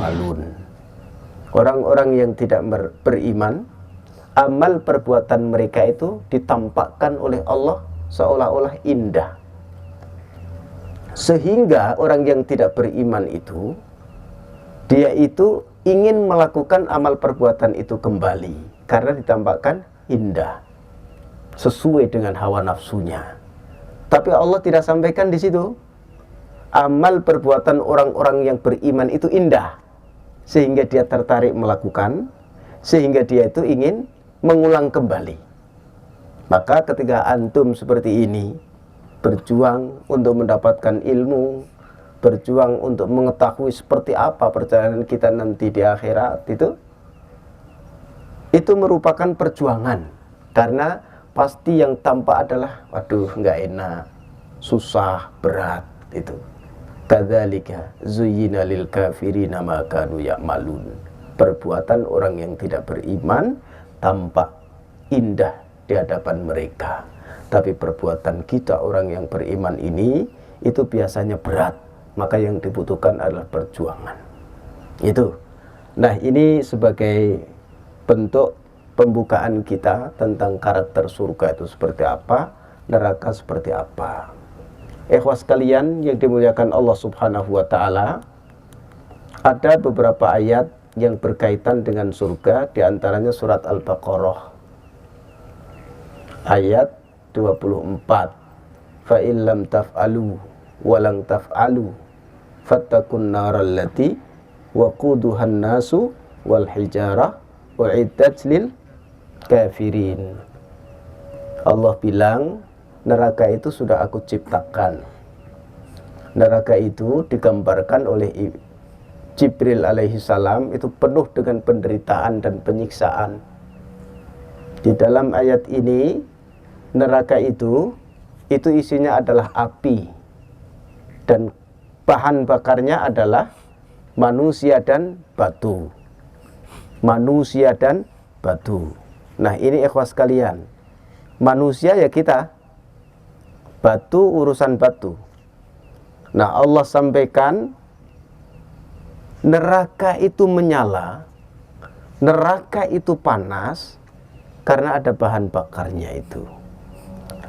ya'malun. Orang-orang yang tidak beriman, amal perbuatan mereka itu ditampakkan oleh Allah seolah-olah indah, sehingga orang yang tidak beriman itu, dia itu ingin melakukan amal perbuatan itu kembali karena ditampakkan indah sesuai dengan hawa nafsunya. Tapi Allah tidak sampaikan di situ amal perbuatan orang-orang yang beriman itu indah sehingga dia tertarik melakukan, sehingga dia itu ingin mengulang kembali. Maka ketika antum seperti ini berjuang untuk mendapatkan ilmu, berjuang untuk mengetahui seperti apa perjalanan kita nanti di akhirat, itu merupakan perjuangan. Karena pasti yang tampak adalah waduh nggak enak, susah, berat. Itu kadzalika zuyyina lil kafirina ma kanu ya'malun. Perbuatan orang yang tidak beriman tampak indah di hadapan mereka, tapi perbuatan kita orang yang beriman ini itu biasanya berat. Maka yang dibutuhkan adalah perjuangan. Itu. Nah, ini sebagai bentuk pembukaan kita tentang karakter surga itu seperti apa, neraka seperti apa. Ikhwas sekalian yang dimuliakan Allah Subhanahu wa taala, ada beberapa ayat yang berkaitan dengan surga, di antaranya surat Al-Baqarah ayat 24. Fa illam taf'alu wa lang taf'alu fattaqun naral lati waquduhan nasu wal hijarah uiddat lil kafirin. Allah bilang neraka itu sudah aku ciptakan. Neraka itu digambarkan oleh Jibril alaihi salam itu penuh dengan penderitaan dan penyiksaan. Di dalam ayat ini neraka itu isinya adalah api dan bahan bakarnya adalah manusia dan batu. Manusia dan batu. Nah, ini ikhwas kalian. Manusia ya kita, batu urusan batu. Nah, Allah sampaikan neraka itu menyala, neraka itu panas karena ada bahan bakarnya itu.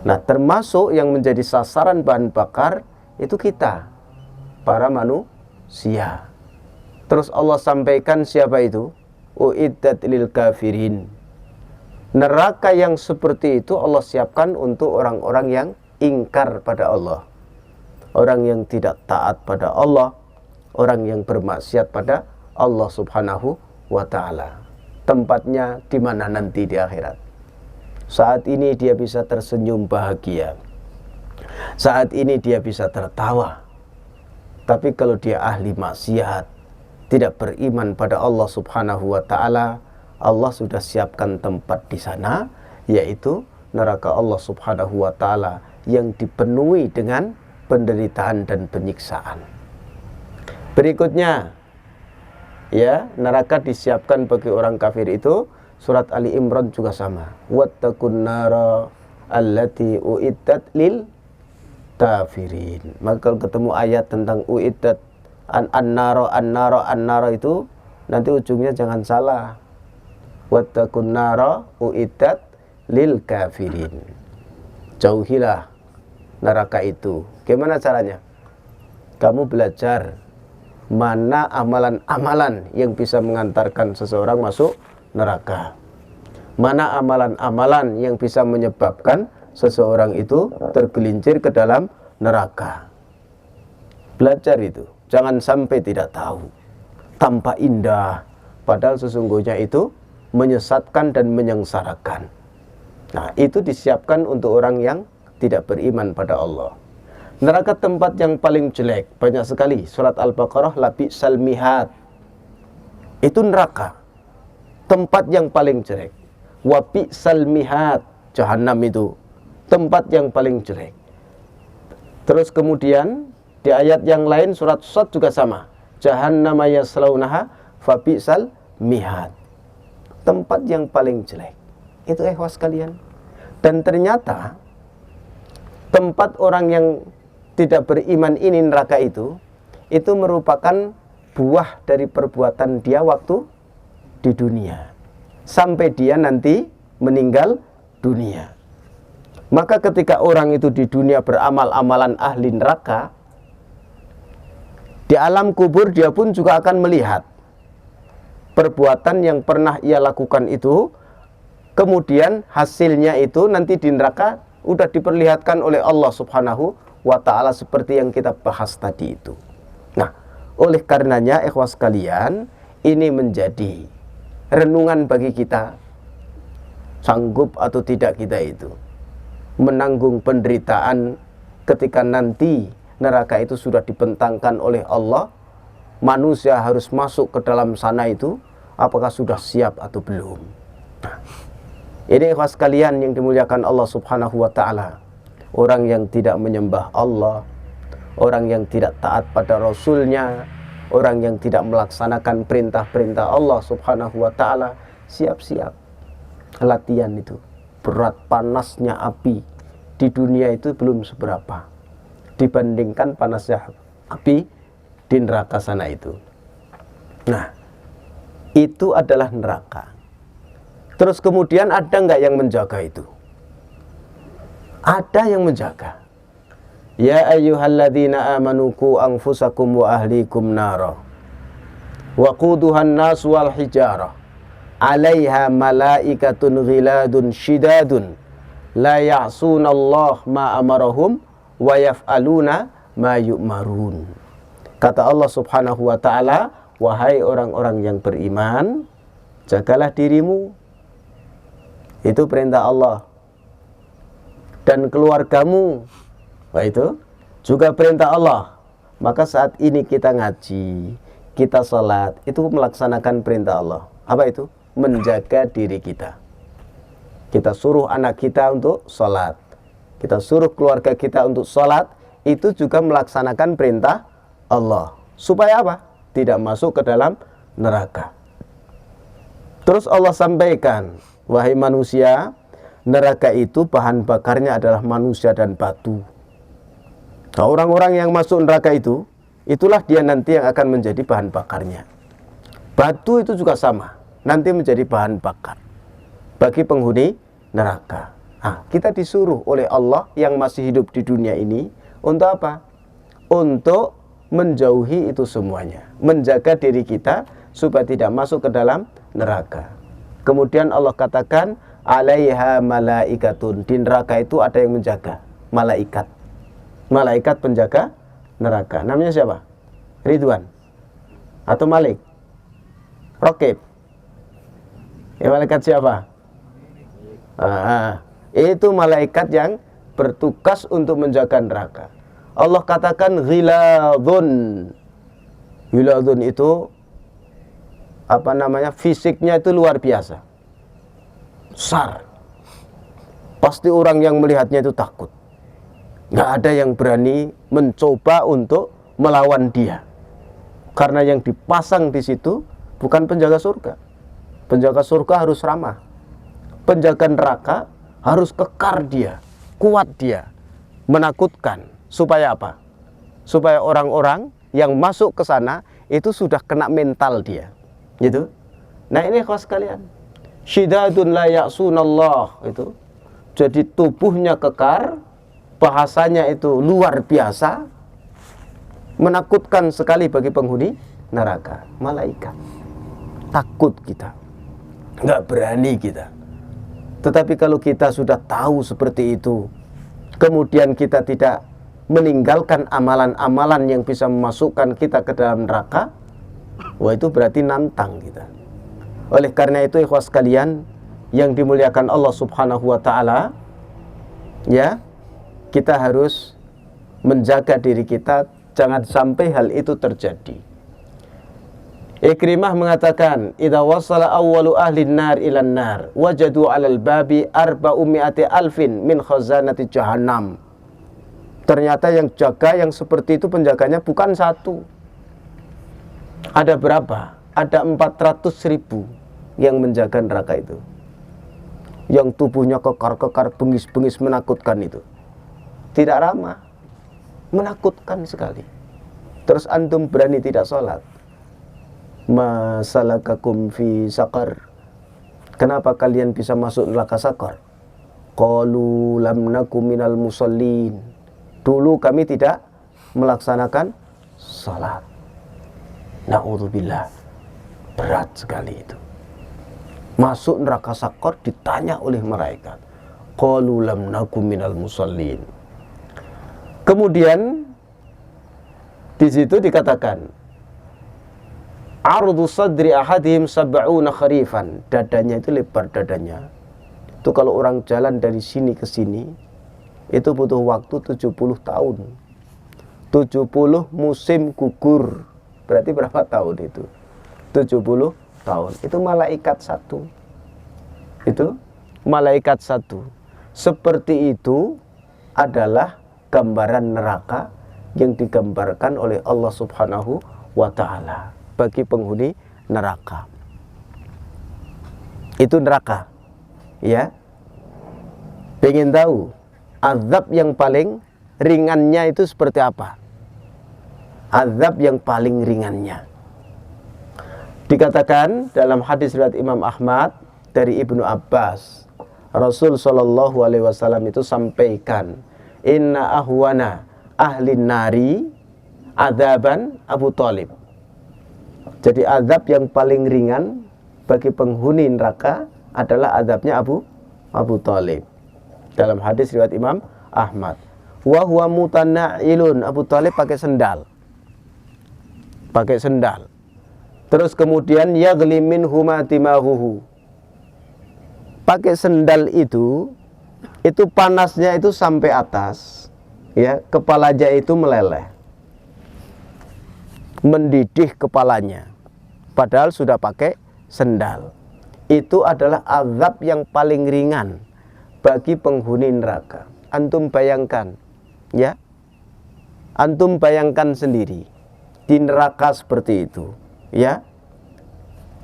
Nah, termasuk yang menjadi sasaran bahan bakar itu kita, para manusia. Terus Allah sampaikan siapa itu? Uiddat lil kafirin. Neraka yang seperti itu Allah siapkan untuk orang-orang yang ingkar pada Allah, orang yang tidak taat pada Allah, orang yang bermaksiat pada Allah Subhanahu wa ta'ala. Tempatnya di mana nanti di akhirat? Saat ini dia bisa tersenyum bahagia, saat ini dia bisa tertawa. Tapi kalau dia ahli maksiat, tidak beriman pada Allah Subhanahu wa ta'ala, Allah sudah siapkan tempat di sana, yaitu neraka Allah Subhanahu wa ta'ala yang dipenuhi dengan penderitaan dan penyiksaan. Berikutnya, ya, neraka disiapkan bagi orang kafir itu surat Ali Imran juga sama. Wattaqun nara allati uiddat lil kafirin. Maka kalau ketemu ayat tentang uiddat an-nara itu nanti ujungnya jangan salah. Wattaqun nara uiddat lil kafirin. Jauhilah neraka itu. Gimana caranya? Kamu belajar mana amalan-amalan yang bisa mengantarkan seseorang masuk neraka. Mana amalan-amalan yang bisa menyebabkan seseorang itu tergelincir ke dalam neraka. Belajar itu. Jangan sampai tidak tahu. Tampak indah, padahal sesungguhnya itu menyesatkan dan menyengsarakan. Nah, itu disiapkan untuk orang yang tidak beriman pada Allah. Neraka tempat yang paling jelek, banyak sekali. Surat Al-Baqarah, labi'sal mihad. Itu neraka, tempat yang paling jelek. Wabi'sal mihad, Jahannam itu tempat yang paling jelek. Terus kemudian di ayat yang lain surat Sad juga sama. Jahannama yaslaunaha fabi'sal mihad, tempat yang paling jelek. Itu ikhwas kalian. Dan ternyata tempat orang yang tidak beriman ini, neraka itu merupakan buah dari perbuatan dia waktu di dunia sampai dia nanti meninggal dunia. Maka ketika orang itu di dunia beramal amalan ahli neraka, di alam kubur dia pun juga akan melihat perbuatan yang pernah ia lakukan itu, kemudian hasilnya itu nanti di neraka udah diperlihatkan oleh Allah Subhanahu wa ta'ala seperti yang kita bahas tadi itu. Nah, oleh karenanya ikhwas sekalian, ini menjadi renungan bagi kita, sanggup atau tidak kita itu menanggung penderitaan ketika nanti neraka itu sudah dibentangkan oleh Allah. Manusia harus masuk ke dalam sana itu, apakah sudah siap atau belum? Nah, ini ikhwas sekalian yang dimuliakan Allah Subhanahu wa ta'ala. Orang yang tidak menyembah Allah, orang yang tidak taat pada Rasulnya, orang yang tidak melaksanakan perintah-perintah Allah Subhanahu wa ta'ala, siap-siap latihan itu. Berat panasnya api di dunia itu belum seberapa dibandingkan panasnya api di neraka sana itu. Nah, itu adalah neraka. Terus kemudian ada nggak yang menjaga itu? Ada yang menjaga. Ya ayyuhalladzina amanu qu anfusakum wa ahlikum nara wa quduhan nas wal hijarah 'alaiha malaikatun ghiladun shidadun la ya'sunallaha ma amarahum wa yaf'aluna ma yu'marun. Kata Allah Subhanahu wa ta'ala, wahai orang-orang yang beriman, jagalah dirimu, itu perintah Allah, dan keluargamu, wah itu juga perintah Allah. Maka saat ini kita ngaji, kita salat, itu melaksanakan perintah Allah. Apa itu? Menjaga diri kita. Kita suruh anak kita untuk salat, kita suruh keluarga kita untuk salat, itu juga melaksanakan perintah Allah. Supaya apa? Tidak masuk ke dalam neraka. Terus Allah sampaikan, wahai manusia, neraka itu bahan bakarnya adalah manusia dan batu. Nah, orang-orang yang masuk neraka itu, itulah dia nanti yang akan menjadi bahan bakarnya. Batu itu juga sama, nanti menjadi bahan bakar bagi penghuni neraka. Nah, kita disuruh oleh Allah yang masih hidup di dunia ini untuk apa? Untuk menjauhi itu semuanya, menjaga diri kita supaya tidak masuk ke dalam neraka. Kemudian Allah katakan, 'alaiha malaikatun, di neraka itu ada yang menjaga, malaikat. Malaikat penjaga neraka. Namanya siapa? Ridwan atau Malik? Rokib. Ya, malaikat siapa? Itu malaikat yang bertugas untuk menjaga neraka. Allah katakan ghiladun. Ghiladun itu apa namanya? Fisiknya itu luar biasa, besar. Pasti orang yang melihatnya itu takut. Nggak ada yang berani mencoba untuk melawan dia, karena yang dipasang di situ bukan penjaga surga. Penjaga surga harus ramah. Penjaga neraka harus kekar dia, kuat dia, menakutkan. Supaya apa? Supaya orang-orang yang masuk ke sana itu sudah kena mental dia, gitu. Nah, ini kawan sekalian, syidadun la ya'sunallah itu. Jadi tubuhnya kekar, bahasanya itu luar biasa, menakutkan sekali bagi penghuni neraka. Malaikat, takut kita, nggak berani kita. Tetapi kalau kita sudah tahu seperti itu, kemudian kita tidak meninggalkan amalan-amalan yang bisa memasukkan kita ke dalam neraka, wah itu berarti nantang kita. Oleh karena itu ikhwas sekalian yang dimuliakan Allah Subhanahu wa ta'ala, ya, kita harus menjaga diri kita jangan sampai hal itu terjadi. Ikrimah mengatakan, idza wasala awwalu ahli an-nar ila an-nar wajadu 'alal babi 400 alfin min khazanati jahannam. Ternyata yang jaga yang seperti itu penjaganya bukan satu. Ada berapa? Ada 400.000 yang menjaga neraka itu, yang tubuhnya kekar-kekar, bengis-bengis, menakutkan itu. Tidak ramah, menakutkan sekali. Terus antum berani tidak sholat, ma salakakum fi saqar, kenapa kalian bisa masuk neraka Saqar? Qalu lam nakum minal musallin, dulu kami tidak melaksanakan salat. Na'udzubillah, berat sekali itu. Masuk neraka Saqar ditanya oleh malaikat, qalu lam nakum minal musallin. Kemudian di situ dikatakan, ardu sadri ahadihim sab'una kharifan, dadanya itu lebar dadanya. Itu kalau orang jalan dari sini ke sini itu butuh waktu 70 tahun. 70 musim gugur. Berarti berapa tahun itu? 70 tahun. Itu malaikat satu. Itu malaikat satu. Seperti itu adalah gambaran neraka yang digambarkan oleh Allah Subhanahu wa ta'ala bagi penghuni neraka. Itu neraka. Ya. Pengen tahu azab yang paling ringannya itu seperti apa? Azab yang paling ringannya, dikatakan dalam hadis riwayat Imam Ahmad dari Ibnu Abbas, Rasul Shallallahu Alaihi Wasallam itu sampaikan, inna ahwana ahli nari adzaban Abu Thalib. Jadi azab yang paling ringan bagi penghuni neraka adalah azabnya Abu Thalib. Dalam hadis riwayat Imam Ahmad, wa huwa mutana'ilun, Abu Thalib pakai sendal. Terus kemudian yaghli minhu ma timahuhu, pakai sendal itu panasnya itu sampai atas, ya, kepalanya itu meleleh, mendidih kepalanya, padahal sudah pakai sendal. Itu adalah azab yang paling ringan bagi penghuni neraka. Antum bayangkan, ya, antum bayangkan sendiri di neraka seperti itu, ya,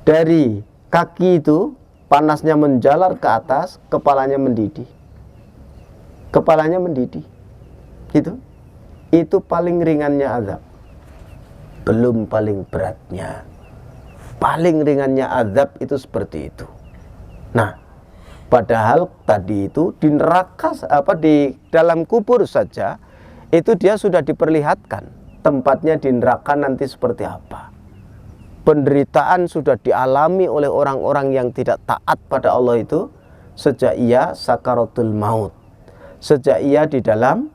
dari kaki itu panasnya menjalar ke atas, kepalanya mendidih, itu paling ringannya azab, belum paling beratnya. Paling ringannya azab itu seperti itu. Nah, padahal tadi itu di neraka, di dalam kubur saja itu dia sudah diperlihatkan tempatnya di neraka nanti seperti apa. Penderitaan sudah dialami oleh orang-orang yang tidak taat pada Allah itu sejak ia sakaratul maut, sejak ia di dalam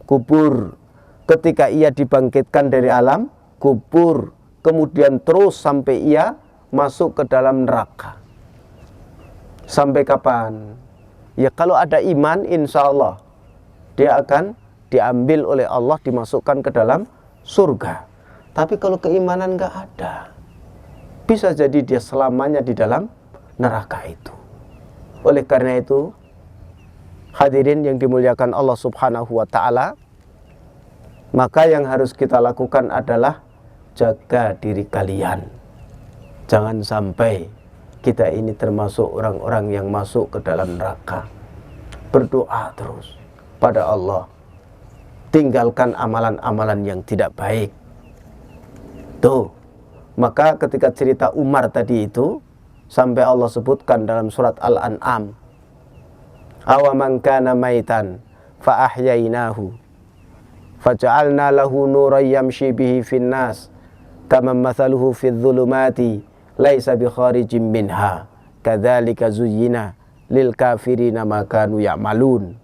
kubur, ketika ia dibangkitkan dari alam kubur, kemudian terus sampai ia masuk ke dalam neraka. Sampai kapan? Ya kalau ada iman, insya Allah dia akan diambil oleh Allah, dimasukkan ke dalam surga. Tapi kalau keimanan nggak ada, bisa jadi dia selamanya di dalam neraka itu. Oleh karena itu, hadirin yang dimuliakan Allah Subhanahu wa ta'ala, maka yang harus kita lakukan adalah jaga diri kalian. Jangan sampai kita ini termasuk orang-orang yang masuk ke dalam neraka. Berdoa terus pada Allah, tinggalkan amalan-amalan yang tidak baik. Tuh, maka ketika cerita Umar tadi itu sampai Allah sebutkan dalam surat Al-An'am, awaman kana maitan fa ahyainahu faja'alna lahu nuran yamshi bihi fin nas kama mathaluhu fidh dhulumati laisa bi kharijin minha kadzalika zuyyina lil kafirina ma kanu ya'malun.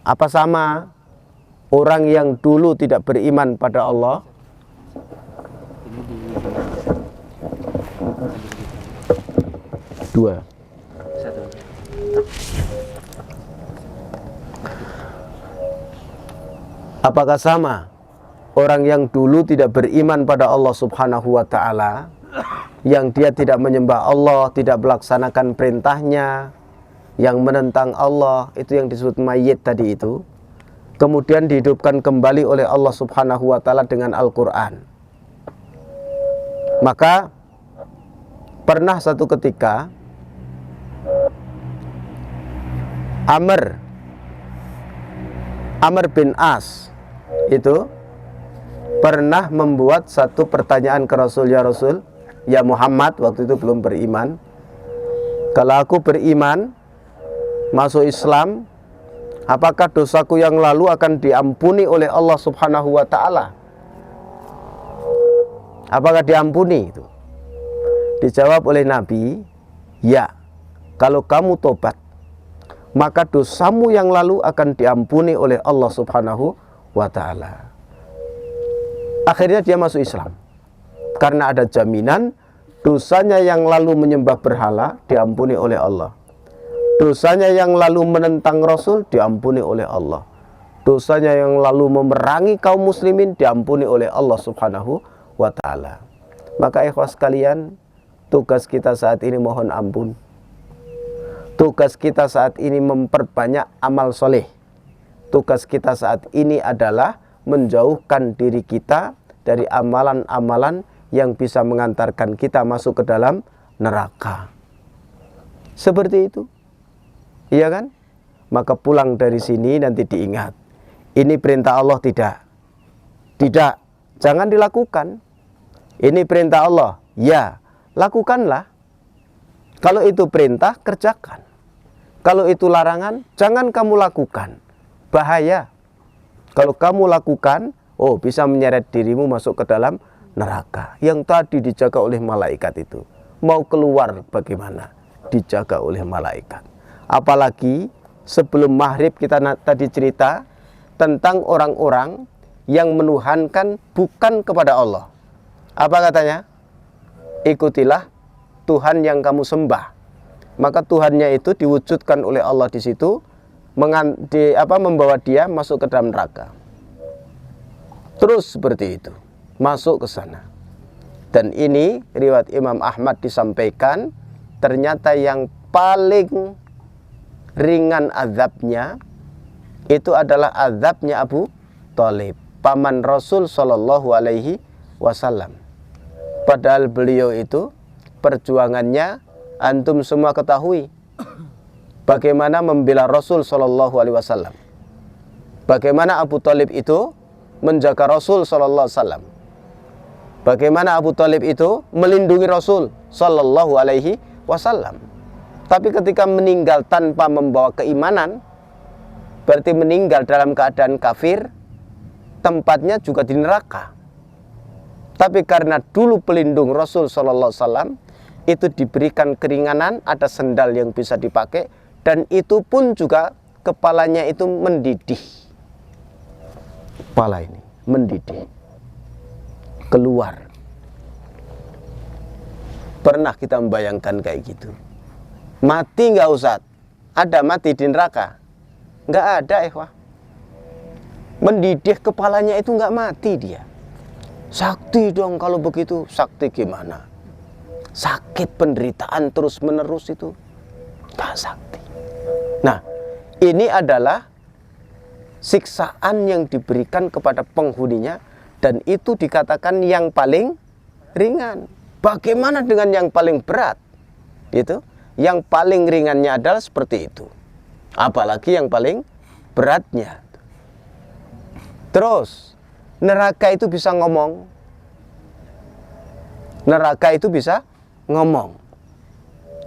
Apa sama orang yang dulu tidak beriman pada Allah? Dua. Apakah sama orang yang dulu tidak beriman pada Allah Subhanahu wa ta'ala, yang dia tidak menyembah Allah, tidak melaksanakan perintahnya, yang menentang Allah, itu yang disebut mayit tadi itu, kemudian dihidupkan kembali oleh Allah Subhanahu wa ta'ala dengan Al-Quran. Maka pernah satu ketika Amr bin As itu pernah membuat satu pertanyaan ke Rasul, ya Rasul, ya Muhammad, waktu itu belum beriman, kalau aku beriman, masuk Islam, apakah dosaku yang lalu akan diampuni oleh Allah Subhanahu wa Ta'ala? Apakah diampuni itu? Dijawab oleh Nabi, ya, kalau kamu tobat, maka dosamu yang lalu akan diampuni oleh Allah Subhanahu wa Ta'ala. Akhirnya dia masuk Islam, karena ada jaminan dosanya yang lalu menyembah berhala diampuni oleh Allah, dosanya yang lalu menentang Rasul diampuni oleh Allah, dosanya yang lalu memerangi kaum muslimin diampuni oleh Allah Subhanahu wa Ta'ala. Maka ikhwas sekalian, tugas kita saat ini mohon ampun. Tugas kita saat ini memperbanyak amal soleh. Tugas kita saat ini adalah menjauhkan diri kita dari amalan-amalan yang bisa mengantarkan kita masuk ke dalam neraka. Seperti itu, iya kan? Maka pulang dari sini nanti diingat, ini perintah Allah tidak? Tidak, jangan dilakukan. Ini perintah Allah, ya, lakukanlah. Kalau itu perintah, kerjakan. Kalau itu larangan, jangan kamu lakukan. Bahaya. Kalau kamu lakukan, oh, bisa menyeret dirimu masuk ke dalam neraka yang tadi dijaga oleh malaikat itu. Mau keluar bagaimana? Dijaga oleh malaikat. Apalagi sebelum maghrib kita tadi cerita tentang orang-orang yang menuhankan bukan kepada Allah. Apa katanya? Ikutilah Tuhan yang kamu sembah. Maka Tuhannya itu diwujudkan oleh Allah di situ, membawa dia masuk ke dalam neraka. Terus seperti itu, masuk ke sana. Dan ini riwayat Imam Ahmad disampaikan, ternyata yang paling ringan azabnya itu adalah azabnya Abu Thalib, paman Rasul Shallallahu Alaihi Wasallam. Padahal beliau itu perjuangannya antum semua ketahui, bagaimana membela Rasul Shallallahu Alaihi Wasallam, bagaimana Abu Thalib itu menjaga Rasul Sallallahu Alaihi Wasallam, bagaimana Abu Thalib itu melindungi Rasul Sallallahu Alaihi Wasallam. Tapi ketika meninggal tanpa membawa keimanan, berarti meninggal dalam keadaan kafir, tempatnya juga di neraka. Tapi karena dulu pelindung Rasul Sallallahu Alaihi Wasallam, itu diberikan keringanan, ada sendal yang bisa dipakai, dan itu pun juga kepalanya itu mendidih. Kepala ini mendidih, keluar. Pernah kita membayangkan kayak gitu? Mati nggak Ustaz? Ada mati di neraka? Nggak ada, ikhwah. Mendidih kepalanya itu nggak mati dia. Sakti dong kalau begitu. Sakti gimana? Sakit, penderitaan terus menerus itu nggak sakti. Nah, ini adalah siksaan yang diberikan kepada penghuninya, dan itu dikatakan yang paling ringan. Bagaimana dengan yang paling berat? Itu yang paling ringannya adalah seperti itu, apalagi yang paling beratnya. Terus neraka itu bisa ngomong. Neraka itu bisa ngomong.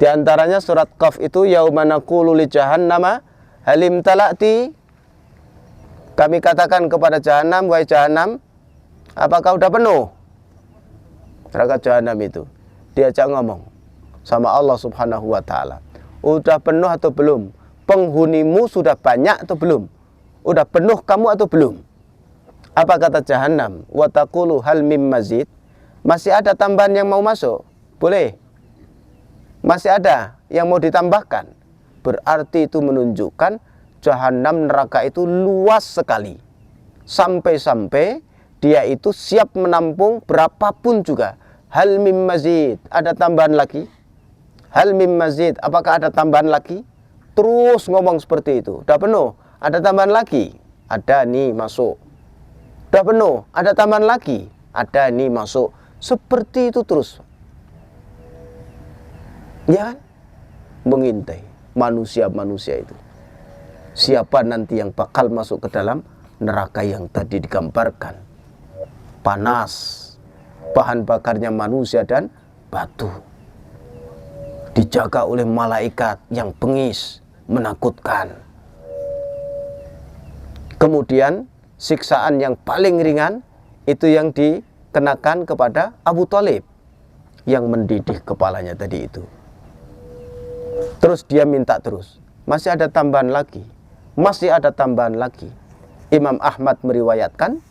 Di antaranya surat Qaf itu, yauma naqulu li jahannama halim talati. Kami katakan kepada jahanam, wahai jahanam, apakah udah penuh? Neraka jahanam itu diajak ngomong sama Allah Subhanahu wa Ta'ala, udah penuh atau belum? Penghunimu sudah banyak atau belum? Udah penuh kamu atau belum? Apa kata jahanam? Wa taqulu hal mim mazid. Masih ada tambahan yang mau masuk? Boleh. Masih ada yang mau ditambahkan? Berarti itu menunjukkan jahanam, neraka itu luas sekali. Sampai-sampai dia itu siap menampung berapapun juga. Hal mim mazid. Ada tambahan lagi? Hal mim mazid. Apakah ada tambahan lagi? Terus ngomong seperti itu. Udah penuh? Ada tambahan lagi? Ada nih, masuk. Udah penuh? Ada tambahan lagi? Ada nih, masuk. Seperti itu terus. Ya kan? Mengintai manusia-manusia itu. Siapa nanti yang bakal masuk ke dalam neraka yang tadi digambarkan. panas, bahan bakarnya manusia dan batu. Dijaga oleh malaikat yang bengis, menakutkan. Kemudian siksaan yang paling ringan itu yang dikenakan kepada Abu Thalib yang mendidih kepalanya tadi itu. Terus dia minta terus, masih ada tambahan lagi, masih ada tambahan lagi. Imam Ahmad meriwayatkan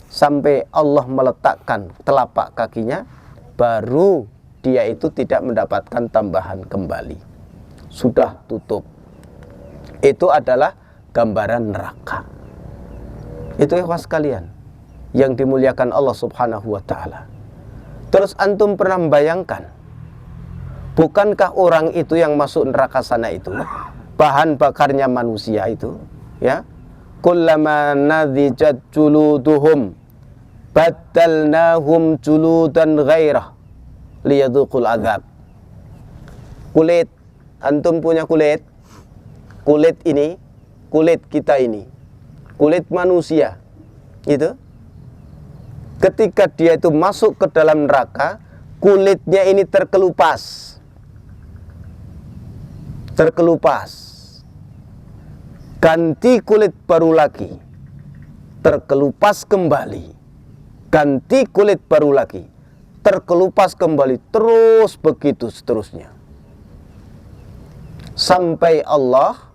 sampai Allah meletakkan telapak kakinya, baru dia itu tidak mendapatkan tambahan kembali. Sudah tutup. Itu adalah gambaran neraka. Itu ikhwas sekalian yang dimuliakan Allah Subhanahu wa ta'ala. Terus antum pernah membayangkan, bukankah orang itu yang masuk neraka sana itu bahan bakarnya manusia itu, ya? Kullama nadhijat juluduhum baddalnahum juludan ghairah liyadhuqul azab. Kulit, antum punya kulit. Kulit ini, kulit kita ini, kulit manusia itu, ketika dia itu masuk ke dalam neraka, kulitnya ini terkelupas. Ganti kulit baru lagi, terkelupas kembali, ganti kulit baru lagi, terkelupas kembali, terus begitu seterusnya, sampai Allah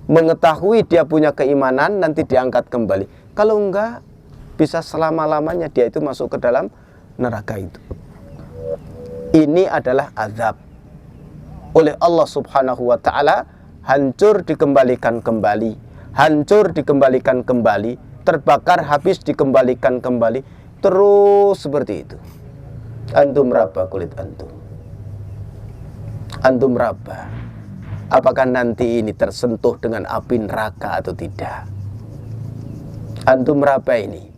mengetahui dia punya keimanan, nanti diangkat kembali. Kalau enggak, bisa selama-lamanya dia itu masuk ke dalam neraka itu. Ini adalah azab oleh Allah Subhanahu wa ta'ala, hancur dikembalikan kembali, hancur dikembalikan kembali, terbakar habis dikembalikan kembali, terus seperti itu. Antum raba kulit antum. Antum raba, apakah nanti ini tersentuh dengan api neraka atau tidak? Antum raba ini,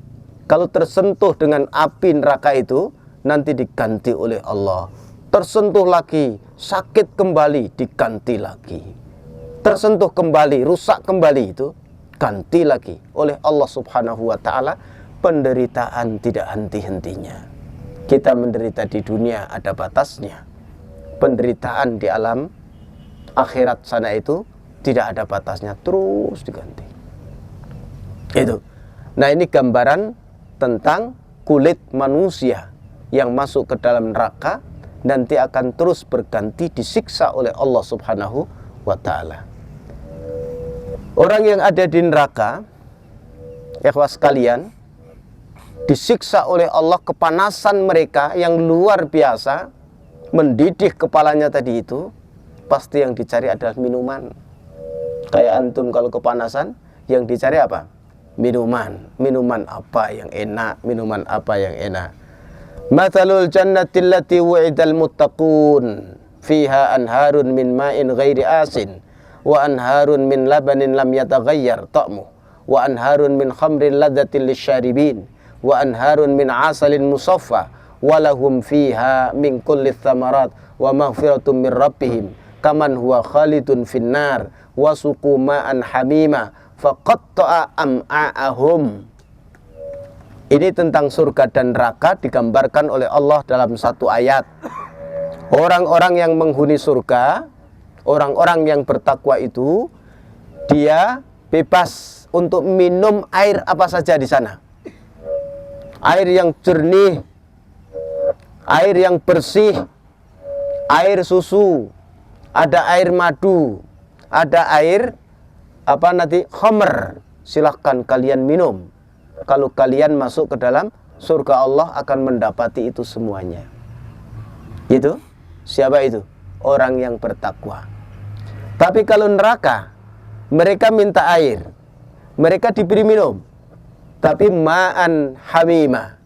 kalau tersentuh dengan api neraka itu, nanti diganti oleh Allah. Tersentuh lagi, sakit kembali, diganti lagi. Tersentuh kembali, rusak kembali itu, ganti lagi oleh Allah Subhanahu wa ta'ala. Penderitaan tidak henti-hentinya. Kita menderita di dunia ada batasnya. Penderitaan di alam akhirat sana itu tidak ada batasnya, terus diganti. Itu. Nah, ini gambaran tentang kulit manusia yang masuk ke dalam neraka, nanti akan terus berganti disiksa oleh Allah Subhanahu wa ta'ala. Orang yang ada di neraka, ikhwas sekalian, disiksa oleh Allah, kepanasan mereka yang luar biasa, mendidih kepalanya tadi itu, pasti yang dicari adalah minuman. Kayak antum kalau kepanasan, yang dicari apa? Minuman. Minuman apa yang enak? Minuman apa yang enak? Mathalul jannati allati wu'idal muttaqun fiha anharun min ma'in ghairi asin wa anharun min labanin lam yataghayyar ta'muh wa anharun min khamrin ladzatin lisyaribin wa anharun min asalin musaffa wa lahum fiha min kulli thamarat wa maghfiratun min rabbihim kaman huwa khalidun finnar wa suqu ma'an hamima faqatta'a am'a'ahum. Ini tentang surga dan neraka digambarkan oleh Allah dalam satu ayat. Orang-orang yang menghuni surga, orang-orang yang bertakwa itu, dia bebas untuk minum air apa saja di sana. Air yang jernih, air yang bersih, air susu, ada air madu, ada air apa nanti khamr. Silahkan kalian minum. Kalau kalian masuk ke dalam surga Allah akan mendapati itu semuanya. Itu siapa itu? Orang yang bertakwa. Tapi kalau neraka, mereka minta air, mereka diberi minum, tapi ma'an hamima,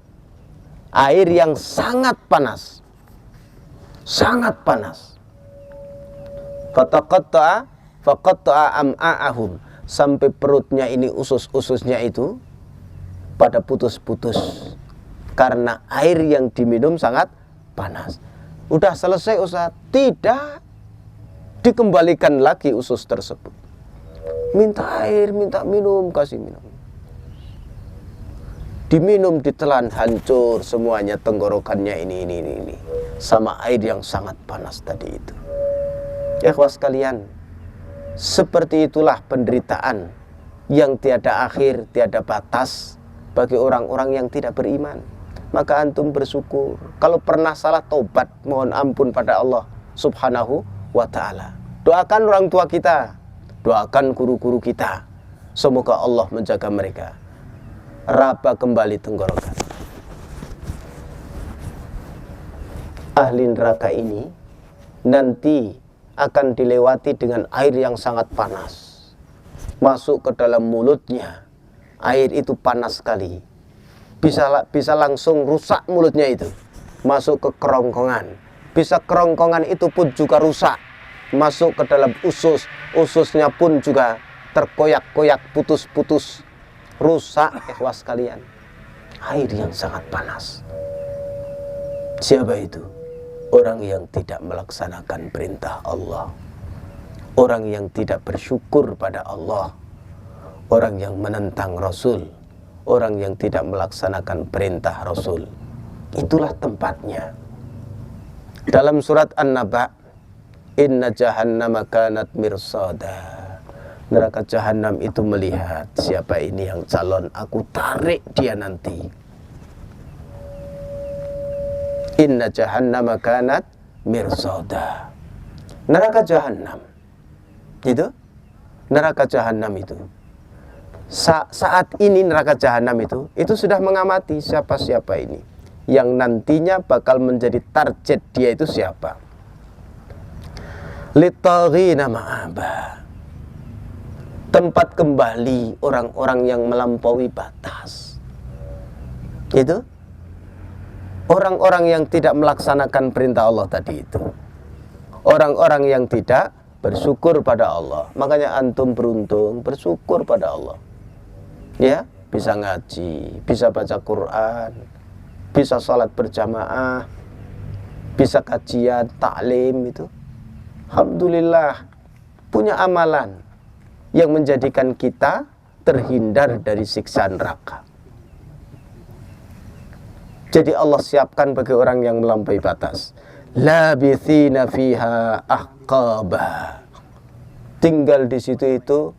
air yang sangat panas, sangat panas. Faqatta'a am'a'ahum, sampai perutnya ini, usus-ususnya itu pada putus-putus karena air yang diminum sangat panas. Udah selesai Ustaz? Tidak, dikembalikan lagi usus tersebut. Minta air, minta minum, kasih minum. diminum, ditelan, hancur semuanya tenggorokannya ini. Sama air yang sangat panas tadi itu. Ikhwah sekalian, seperti itulah penderitaan yang tiada akhir, tiada batas bagi orang-orang yang tidak beriman. Maka antum bersyukur. Kalau pernah salah, taubat, mohon ampun pada Allah Subhanahu wa ta'ala. Doakan orang tua kita, doakan guru-guru kita, semoga Allah menjaga mereka. Raba kembali tenggorokan. Ahli neraka ini nanti akan dilewati dengan air yang sangat panas. Masuk ke dalam mulutnya, air itu panas sekali. Bisa langsung rusak mulutnya itu. Masuk ke kerongkongan. Bisa kerongkongan itu pun juga rusak. Masuk ke dalam usus. Ususnya pun juga terkoyak-koyak, putus-putus. Rusak, ikhwah sekalian. Air yang sangat panas. Siapa itu? Orang yang tidak melaksanakan perintah Allah. Orang yang tidak bersyukur pada Allah. Orang yang menentang Rasul. Orang yang tidak melaksanakan perintah Rasul. Itulah tempatnya. Dalam surat An-Naba, inna jahannama kanat mirsada. Neraka jahanam itu melihat siapa ini yang calon, aku tarik dia nanti. Inna jahannama kanat mirsada. Neraka jahanam itu, neraka jahanam itu saat ini neraka jahanam itu sudah mengamati siapa-siapa ini yang nantinya bakal menjadi target dia itu siapa. Litaghina ma'aba. Tempat kembali orang-orang yang melampaui batas. Itu orang-orang yang tidak melaksanakan perintah Allah tadi itu. Orang-orang yang tidak bersyukur pada Allah. Makanya antum beruntung bersyukur pada Allah. Ya, bisa ngaji, bisa baca Quran, bisa sholat berjamaah, bisa kajian, taklim itu. Alhamdulillah punya amalan yang menjadikan kita terhindar dari siksa neraka. Jadi Allah siapkan bagi orang yang melampaui batas. Labithina fiha ahqaba. Tinggal di situ itu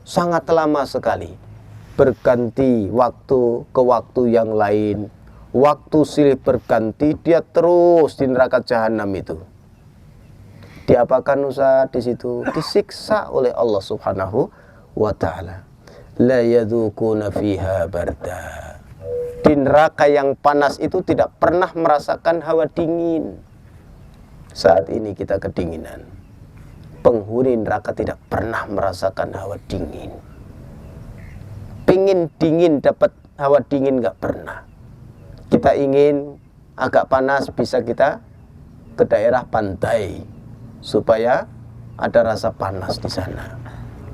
sangat lama sekali. Berganti waktu ke waktu yang lain. Waktu silih berganti, dia terus di neraka jahanam itu. Diapakan Ustaz di situ? Disiksa oleh Allah Subhanahu wa ta'ala. La yadzuquna fiha barda. Di neraka yang panas itu tidak pernah merasakan hawa dingin. Saat ini kita kedinginan. Penghuni neraka tidak pernah merasakan hawa dingin. Pengen dingin dapat hawa dingin nggak pernah. Kita ingin agak panas, bisa kita ke daerah pantai supaya ada rasa panas di sana.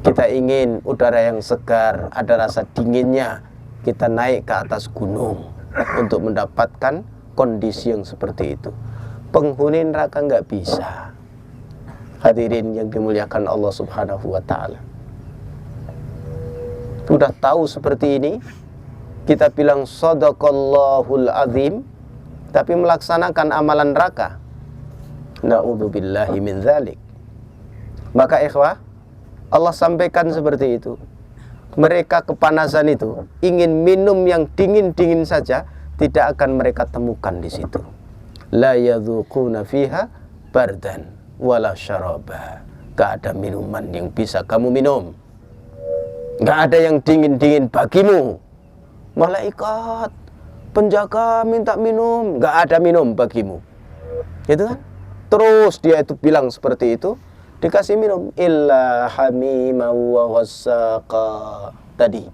Kita ingin udara yang segar, ada rasa dinginnya, kita naik ke atas gunung untuk mendapatkan kondisi yang seperti itu. Penghuni neraka nggak bisa. Hadirin yang dimuliakan Allah Subhanahu wa ta'ala. Sudah tahu seperti ini, kita bilang shadaqallahul azim, tapi melaksanakan amalan neraka, na'udzubillahi min dzalik. Maka ikhwah, Allah sampaikan seperti itu. Mereka kepanasan itu ingin minum yang dingin-dingin saja, tidak akan mereka temukan di situ. La yadzuquna fiha bardan wala syaraba. Gak ada minuman yang bisa kamu minum. Gak ada yang dingin-dingin bagimu. Malaikat penjaga minta minum, gak ada minum bagimu. Gitu kan? Terus dia itu bilang seperti itu, dikasih minum illa hamima wa wassaqa. Tadi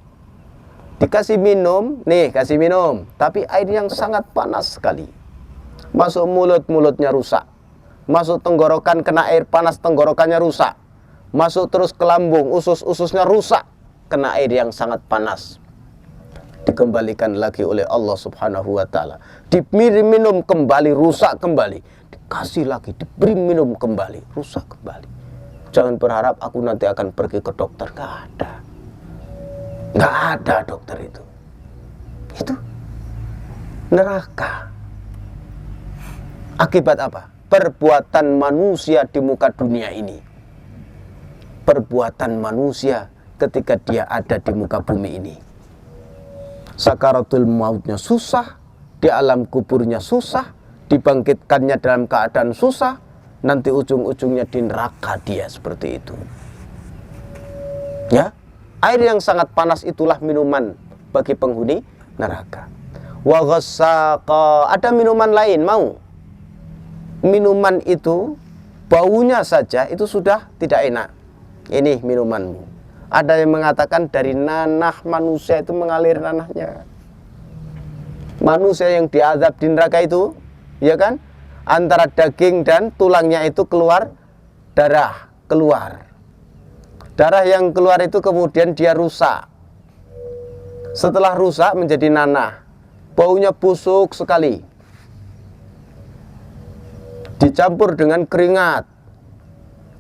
dikasih minum, nih kasih minum, tapi air yang sangat panas sekali. Masuk mulut, mulutnya rusak. Masuk tenggorokan, kena air panas, tenggorokannya rusak. Masuk terus ke lambung, usus-ususnya rusak, kena air yang sangat panas. Dikembalikan lagi oleh Allah Subhanahu wa ta'ala. Diberi minum kembali, rusak kembali. Dikasih lagi, diberi minum kembali, rusak kembali. Jangan berharap aku nanti akan pergi ke dokter. Gak ada. Gak ada dokter itu. Itu neraka. Akibat apa? Perbuatan manusia di muka dunia ini. Perbuatan manusia ketika dia ada di muka bumi ini. Sakaratul mautnya susah, di alam kuburnya susah, dibangkitkannya dalam keadaan susah, nanti ujung-ujungnya di neraka dia seperti itu. Ya, air yang sangat panas itulah minuman bagi penghuni neraka. Wa ghassaqa, ada minuman lain mau? Minuman itu baunya saja itu sudah tidak enak. Ini minumanmu. Ada yang mengatakan dari nanah manusia itu mengalir nanahnya. Manusia yang diazab di neraka itu, ya kan? Antara daging dan tulangnya itu keluar darah, keluar. Darah yang keluar itu kemudian dia rusak. Setelah rusak menjadi nanah. Baunya busuk sekali. Dicampur dengan keringat.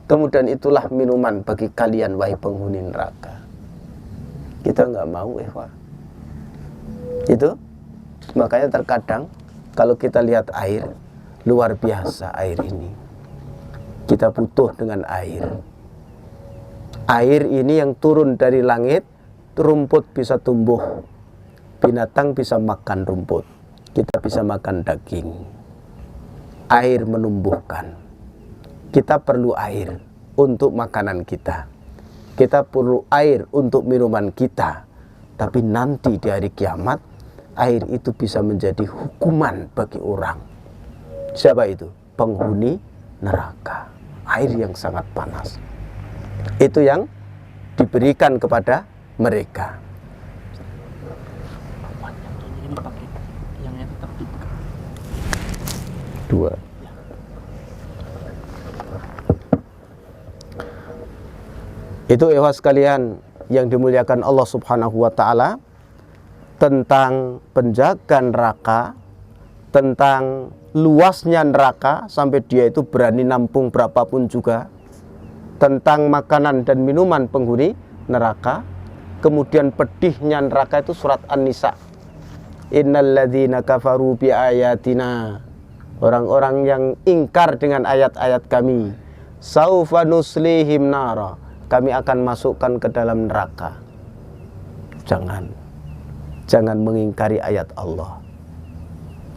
Kemudian itulah minuman bagi kalian wahai penghuni neraka. Kita nggak mau, Eva. Itu makanya terkadang kalau kita lihat air, luar biasa air ini. Kita butuh dengan air. Air ini yang turun dari langit, rumput bisa tumbuh, binatang bisa makan rumput, kita bisa makan daging. Air menumbuhkan. Kita perlu air untuk makanan kita. Kita perlu air untuk minuman kita. Tapi nanti di hari kiamat, air itu bisa menjadi hukuman bagi orang. Siapa itu? Penghuni neraka. Air yang sangat panas. Itu yang diberikan kepada mereka. Dua. Itu ikhwas sekalian yang dimuliakan Allah Subhanahu wa ta'ala, tentang penjaga neraka, tentang luasnya neraka sampai dia itu berani nampung berapapun juga, tentang makanan dan minuman penghuni neraka. Kemudian pedihnya neraka itu surat An-Nisa. Innalladzina kafaru bi ayatina, orang-orang yang ingkar dengan ayat-ayat kami, saufa nuslihim nara, kami akan masukkan ke dalam neraka. Jangan mengingkari ayat Allah.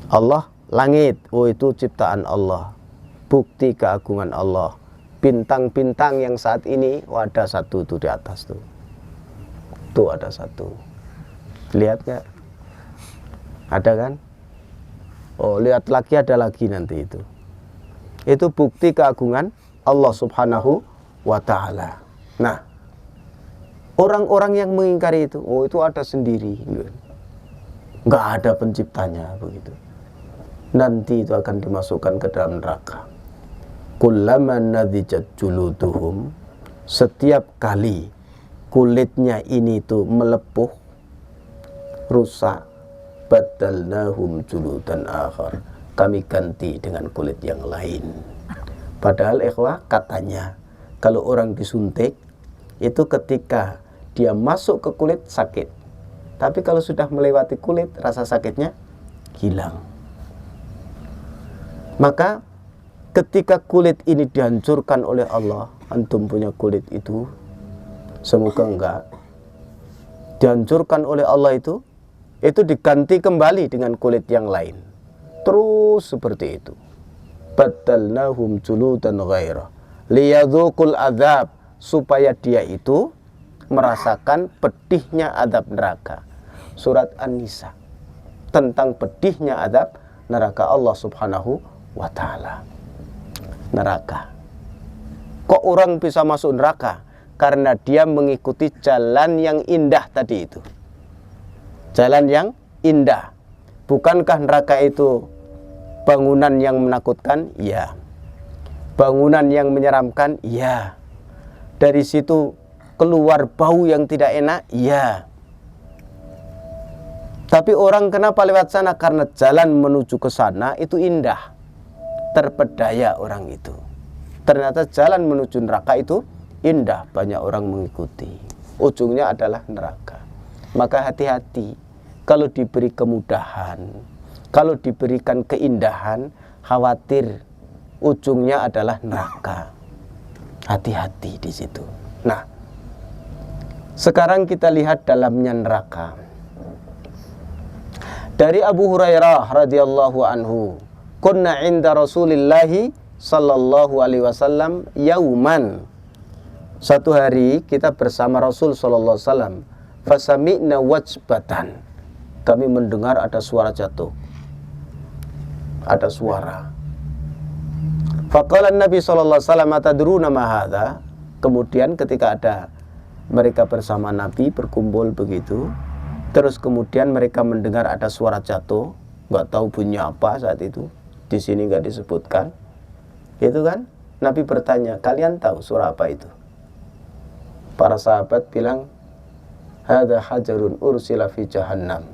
Allah, langit, oh itu ciptaan Allah, bukti keagungan Allah. Bintang-bintang yang saat ini, oh ada satu tuh di atas tuh. Tuh ada satu. Lihat nggak? Ada kan? Oh, lihat lagi, ada lagi nanti itu. Itu bukti keagungan Allah Subhanahu wa ta'ala. Nah, orang-orang yang mengingkari itu, oh itu ada sendiri. Nggak ada penciptanya begitu. Nanti itu akan dimasukkan ke dalam neraka. Kullama nadhijat juluduhum, setiap kali kulitnya ini tuh melepuh, rusak, badalnahum juludan akhar, kami ganti dengan kulit yang lain. Padahal ikhwah, katanya kalau orang disuntik itu ketika dia masuk ke kulit sakit, tapi kalau sudah melewati kulit rasa sakitnya hilang. Maka ketika kulit ini dihancurkan oleh Allah, antum punya kulit itu, semoga enggak, dihancurkan oleh Allah itu diganti kembali dengan kulit yang lain. Terus seperti itu. Badalnahum juludan ghairah liyadzuqul adzab, supaya dia itu merasakan pedihnya azab neraka. Surat An-Nisa tentang pedihnya azab neraka Allah Subhanahu wa ta'ala. Neraka. Kok orang bisa masuk neraka? Karena dia mengikuti jalan yang indah tadi itu. Jalan yang indah. Bukankah neraka itu bangunan yang menakutkan? Ya. Bangunan yang menyeramkan? Ya. Dari situ keluar bau yang tidak enak? Ya. Tapi orang kenapa lewat sana? Karena jalan menuju ke sana itu indah. Terpedaya orang itu. Ternyata jalan menuju neraka itu indah, banyak orang mengikuti. Ujungnya adalah neraka. Maka hati-hati kalau diberi kemudahan, kalau diberikan keindahan, khawatir ujungnya adalah neraka. Hati-hati di situ. Nah, sekarang kita lihat dalamnya neraka. Dari Abu Hurairah radhiyallahu anhu, kunna inda Rasulillahi sallallahu alaihi wasallam yauman. Satu hari kita bersama Rasul sallallahu alaihi wasallam, fasami'na wajbatan. Kami mendengar ada suara jatuh. Ada suara. Faqala Nabi sallallahu alaihi wasallam, atadruna ma hadza? Kemudian ketika ada mereka bersama Nabi berkumpul begitu, terus kemudian mereka mendengar ada suara jatuh, nggak tahu bunyi apa saat itu. Di sini nggak disebutkan. Itu kan? Nabi bertanya, kalian tahu suara apa itu? Para sahabat bilang, hadza hajarun ursila fi jahannam.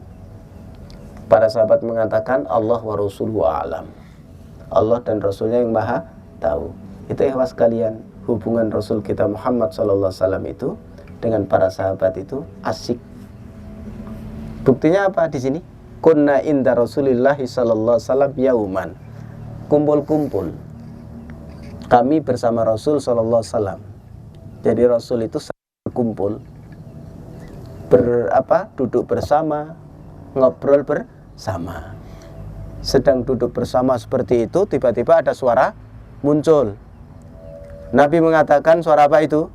Para sahabat mengatakan, Allah wa rasuluhu a'lam. Allah dan Rasulnya yang maha tahu. Itu ikhwas sekalian, hubungan Rasul kita Muhammad sallallahu alaihi wasallam itu dengan para sahabat itu asik. Buktinya apa di sini? Kunna inda Rasulillahi sallallahu alaihi wasallam yauman. Kumpul-kumpul. Kami bersama Rasul sallallahu alaihi wasallam. Jadi Rasul itu berkumpul. Duduk bersama, ngobrol bersama. Sedang duduk bersama seperti itu, tiba-tiba ada suara muncul. Nabi mengatakan, suara apa itu?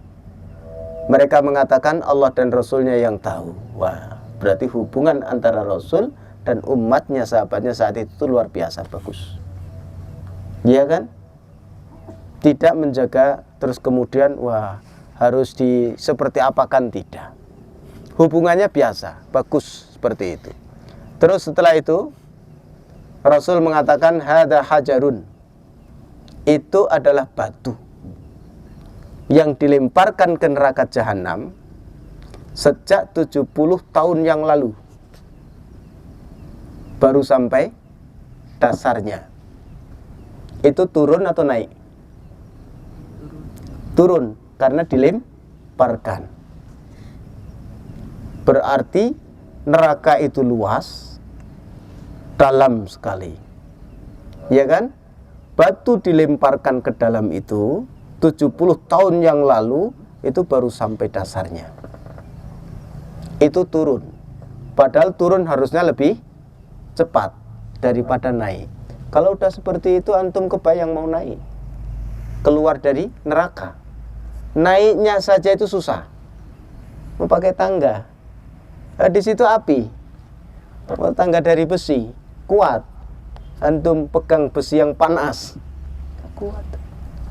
Mereka mengatakan Allah dan Rasulnya yang tahu. Wah, berarti hubungan antara Rasul dan umatnya, sahabatnya saat itu luar biasa bagus. Iya kan? Tidak menjaga terus kemudian wah harus seperti apa, kan tidak. Hubungannya biasa, bagus seperti itu. Terus setelah itu Rasul mengatakan hadza hajarun. Itu adalah batu yang dilemparkan ke neraka jahanam sejak 70 tahun yang lalu. Baru sampai dasarnya. Itu turun atau naik? Turun, karena dilemparkan. Berarti neraka itu luas, dalam sekali. Ya kan? Batu dilemparkan ke dalam itu 70 tahun yang lalu, itu baru sampai dasarnya. Itu turun. Padahal turun harusnya lebih cepat daripada naik. Kalau udah seperti itu, antum kebayang mau naik, keluar dari neraka. Naiknya saja itu susah. Mau pakai tangga. Di situ api. Tangga dari besi, kuat. Antum pegang besi yang panas, kuat.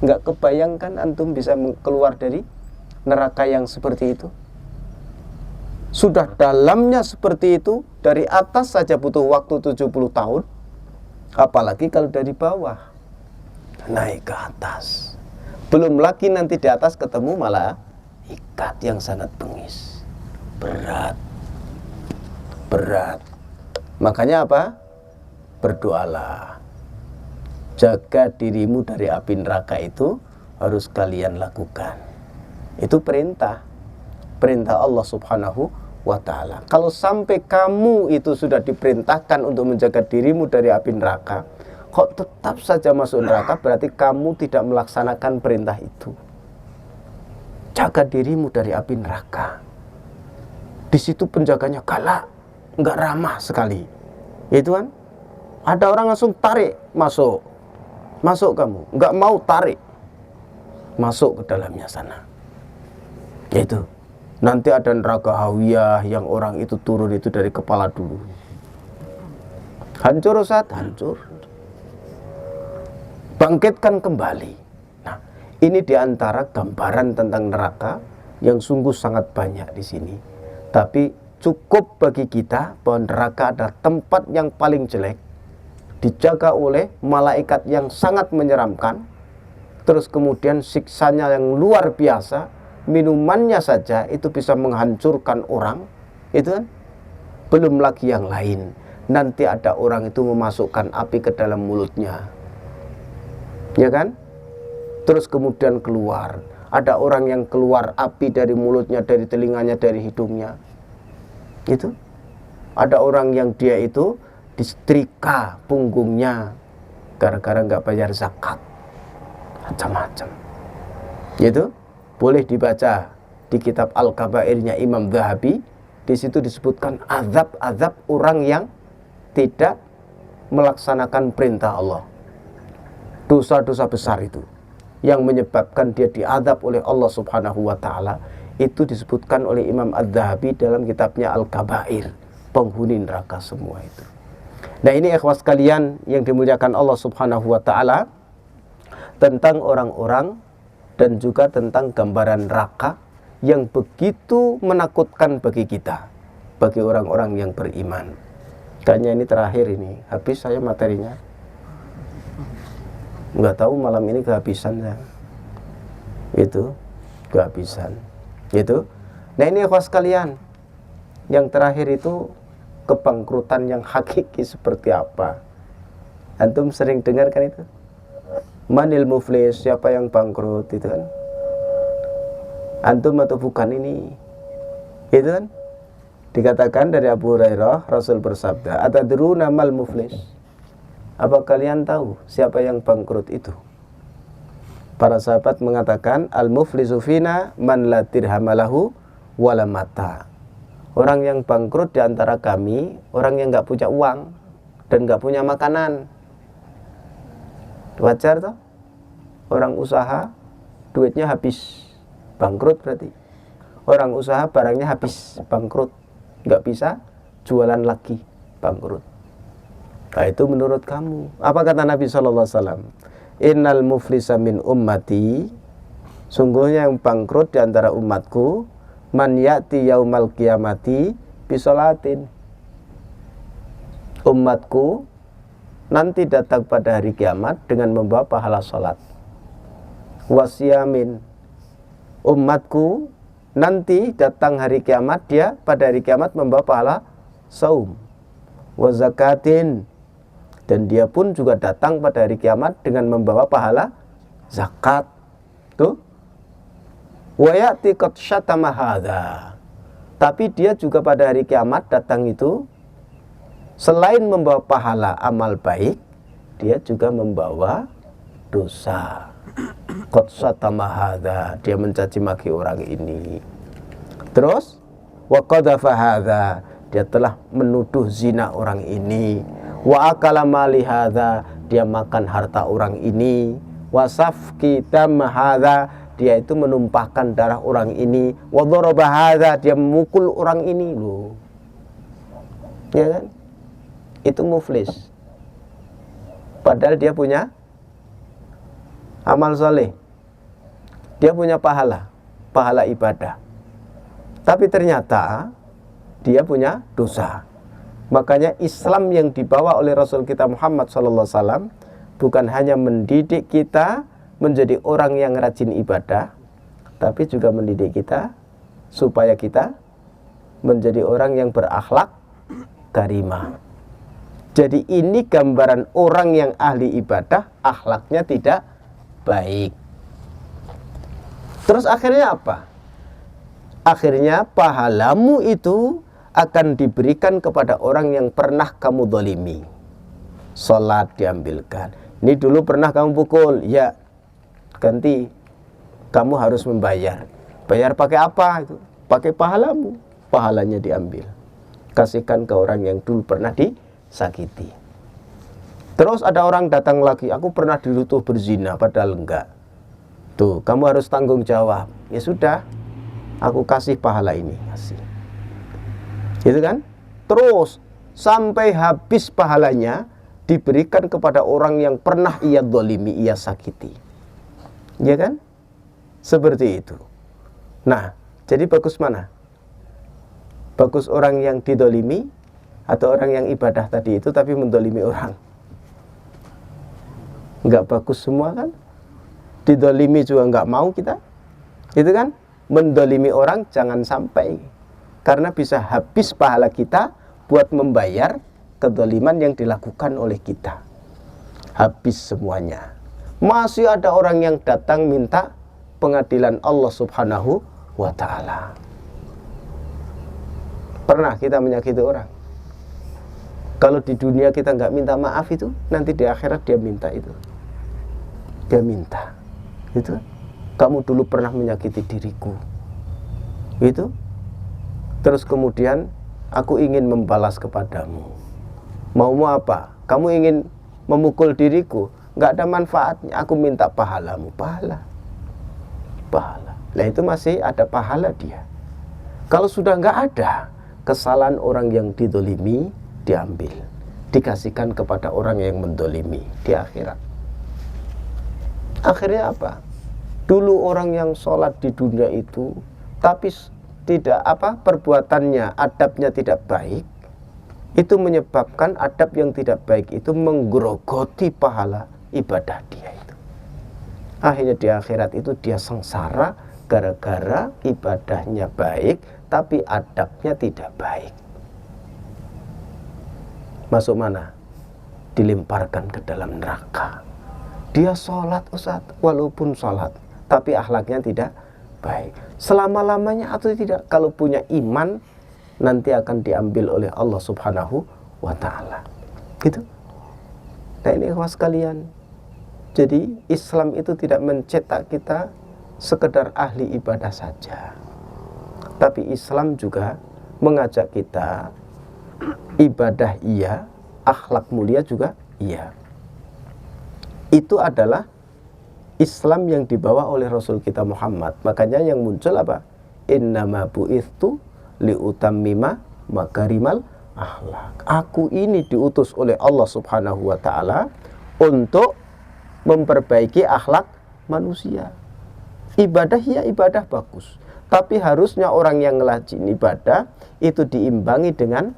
Nggak kebayangkan antum bisa keluar dari neraka yang seperti itu. Sudah dalamnya seperti itu, dari atas saja butuh waktu 70 tahun. Apalagi kalau dari bawah naik ke atas. Belum lagi nanti di atas ketemu malah ikat yang sangat bengis. Berat. Makanya apa? Berdoalah. Jaga dirimu dari api neraka, itu harus kalian lakukan. Itu perintah Allah subhanahu wa ta'ala. Kalau sampai kamu itu sudah diperintahkan untuk menjaga dirimu dari api neraka, kok tetap saja masuk neraka, berarti kamu tidak melaksanakan perintah itu. Jaga dirimu dari api neraka. Di situ penjaganya galak, nggak ramah sekali. Itu kan? Ada orang langsung tarik masuk kamu, nggak mau tarik masuk ke dalamnya sana. Itu nanti ada neraka hawiyah yang orang itu turun itu dari kepala dulu. Hancur Ustaz, hancur. Bangkitkan kembali. Nah, ini diantara gambaran tentang neraka yang sungguh sangat banyak di sini. Tapi cukup bagi kita bahwa neraka adalah tempat yang paling jelek, dijaga oleh malaikat yang sangat menyeramkan, terus kemudian siksanya yang luar biasa, minumannya saja itu bisa menghancurkan orang, itu kan? Belum lagi yang lain, nanti ada orang itu memasukkan api ke dalam mulutnya, ya kan? Terus kemudian keluar, ada orang yang keluar api dari mulutnya, dari telinganya, dari hidungnya, itu Ada orang yang dia itu disetrika punggungnya gara-gara nggak bayar zakat, macam-macam. Itu boleh dibaca di kitab Al-Kabairnya Imam Zahabi. Di situ disebutkan azab-azab orang yang tidak melaksanakan perintah Allah. Dosa-dosa besar itu yang menyebabkan dia diazab oleh Allah Subhanahu wa taala, itu disebutkan oleh Imam Az-Zahabi dalam kitabnya Al-Kabair, penghuni neraka semua itu. Nah, ini ikhwas sekalian yang dimuliakan Allah Subhanahu wa taala, tentang orang-orang dan juga tentang gambaran neraka yang begitu menakutkan bagi kita, bagi orang-orang yang beriman. Kayaknya ini terakhir ini, habis saya materinya. Nggak tahu malam ini kehabisan ya. Itu kehabisan. Itu. Nah, ini ikhwas sekalian, yang terakhir itu kebangkrutan yang hakiki seperti apa? Antum sering dengar kan itu? Manil muflis, siapa yang bangkrut itu kan? Antum atau bukan ini? Itu kan? Dikatakan dari Abu Hurairah, Rasul bersabda, "Atadruna mal muflis?" Apa kalian tahu siapa yang bangkrut itu? Para sahabat mengatakan, "Al-muflisu fina man la dirhamalahu wala mata." Orang yang bangkrut di antara kami, orang yang nggak punya uang dan nggak punya makanan. Wajar toh? Orang usaha, duitnya habis, bangkrut berarti. Orang usaha barangnya habis, bangkrut, nggak bisa jualan lagi, bangkrut. Nah, itu menurut kamu. Apa kata Nabi SAW? Innal muflisa min ummati, sungguhnya yang bangkrut di antara umatku, man ya'ti yaumal qiyamati bisolatin. Umatku nanti datang pada hari kiamat dengan membawa pahala sholat. Wasyamin, umatku nanti datang hari kiamat, dia pada hari kiamat membawa pahala saum. Wazakatin, dan dia pun juga datang pada hari kiamat dengan membawa pahala zakat. Tuh. Wa ya'ti qad syatama hadza. Tapi dia juga pada hari kiamat datang itu selain membawa pahala amal baik, dia juga membawa dosa. Qad syatama hadza, dia mencaci maki orang ini. Terus wa qadhafa hadza, dia telah menuduh zina orang ini. Wa akala mali hadza, dia makan harta orang ini. Wa safki dam hadza, dia itu menumpahkan darah orang ini. Wa daraba hadza, dia memukul orang ini loh. Ya kan? Itu muflis. Padahal dia punya amal soleh, dia punya pahala ibadah, tapi ternyata dia punya dosa. Makanya Islam yang dibawa oleh Rasul kita Muhammad SAW bukan hanya mendidik kita menjadi orang yang rajin ibadah, tapi juga mendidik kita supaya kita menjadi orang yang berakhlak karimah. Jadi ini gambaran orang yang ahli ibadah, akhlaknya tidak baik. Terus akhirnya apa? Akhirnya pahalamu itu akan diberikan kepada orang yang pernah kamu dolimi. Sholat diambilkan. Ini dulu pernah kamu pukul, ya ganti, kamu harus membayar. Bayar pakai apa itu? Pakai pahalamu. Pahalanya diambil, kasihkan ke orang yang dulu pernah disakiti. Terus ada orang datang lagi, aku pernah dituduh berzina padahal enggak. Tuh, kamu harus tanggung jawab. Ya sudah, aku kasih pahala ini, kasih. Gitu kan? Terus sampai habis pahalanya diberikan kepada orang yang pernah ia dolimi, ia sakiti. Ya kan? Seperti itu. Nah, jadi bagus mana? Bagus orang yang didolimi atau orang yang ibadah tadi itu tapi mendolimi orang? Enggak bagus semua kan? Didolimi juga enggak mau kita. Itu kan? Mendolimi orang jangan sampai, karena bisa habis pahala kita buat membayar kedoliman yang dilakukan oleh kita. Habis semuanya. Masih ada orang yang datang minta pengadilan Allah Subhanahu wa ta'ala. Pernah kita menyakiti orang? Kalau di dunia kita nggak minta maaf itu, nanti di akhirat dia minta itu. Dia minta. Gitu. Kamu dulu pernah menyakiti diriku. Gitu. Terus kemudian aku ingin membalas kepadamu. Maumu apa? Kamu ingin memukul diriku, nggak ada manfaatnya. Aku minta pahalamu. Pahala. Nah itu masih ada pahala dia. Kalau sudah nggak ada, kesalahan orang yang didolimi diambil, dikasihkan kepada orang yang mendolimi di akhirat. Akhirnya apa? Dulu orang yang sholat di dunia itu, tapi tidak perbuatannya, adabnya tidak baik, itu menyebabkan adab yang tidak baik itu menggerogoti pahala ibadah dia itu. Akhirnya di akhirat itu dia sengsara gara-gara ibadahnya baik, tapi adabnya tidak baik. Masuk mana? Dilemparkan ke dalam neraka. Dia sholat Ustaz, walaupun sholat, tapi akhlaknya tidak baik. Selama-lamanya atau tidak, kalau punya iman, nanti akan diambil oleh Allah Subhanahu wa ta'ala. Gitu. Nah ini ikhwas sekalian. Jadi Islam itu tidak mencetak kita sekedar ahli ibadah saja, tapi Islam juga mengajak kita ibadah iya, akhlak mulia juga iya. Itu adalah Islam yang dibawa oleh Rasul kita Muhammad. Makanya yang muncul apa? Innama bu'ithtu liutammima makarimal akhlak. Aku ini diutus oleh Allah Subhanahu wa ta'ala untuk memperbaiki akhlak manusia. Ibadah ya ibadah bagus, tapi harusnya orang yang ngelajin ibadah itu diimbangi dengan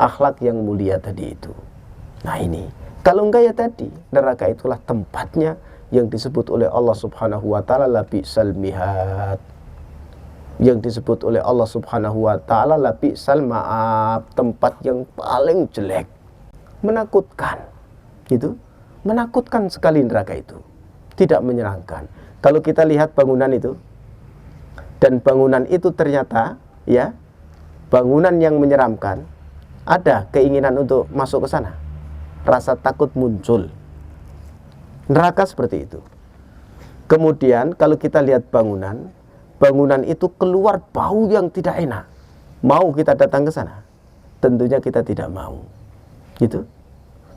akhlak yang mulia tadi itu. Nah ini, kalau enggak ya tadi, neraka itulah tempatnya yang disebut oleh Allah Subhanahu wa ta'ala labisal mihad, yang disebut oleh Allah Subhanahu wa ta'ala labisal ma'ab, tempat yang paling jelek, menakutkan. Gitu, menakutkan sekali neraka itu, tidak menyenangkan. Kalau kita lihat bangunan itu, dan bangunan itu ternyata ya bangunan yang menyeramkan, ada keinginan untuk masuk ke sana, rasa takut muncul. Neraka seperti itu. Kemudian kalau kita lihat bangunan itu keluar bau yang tidak enak, mau kita datang ke sana? Tentunya kita tidak mau. Gitu.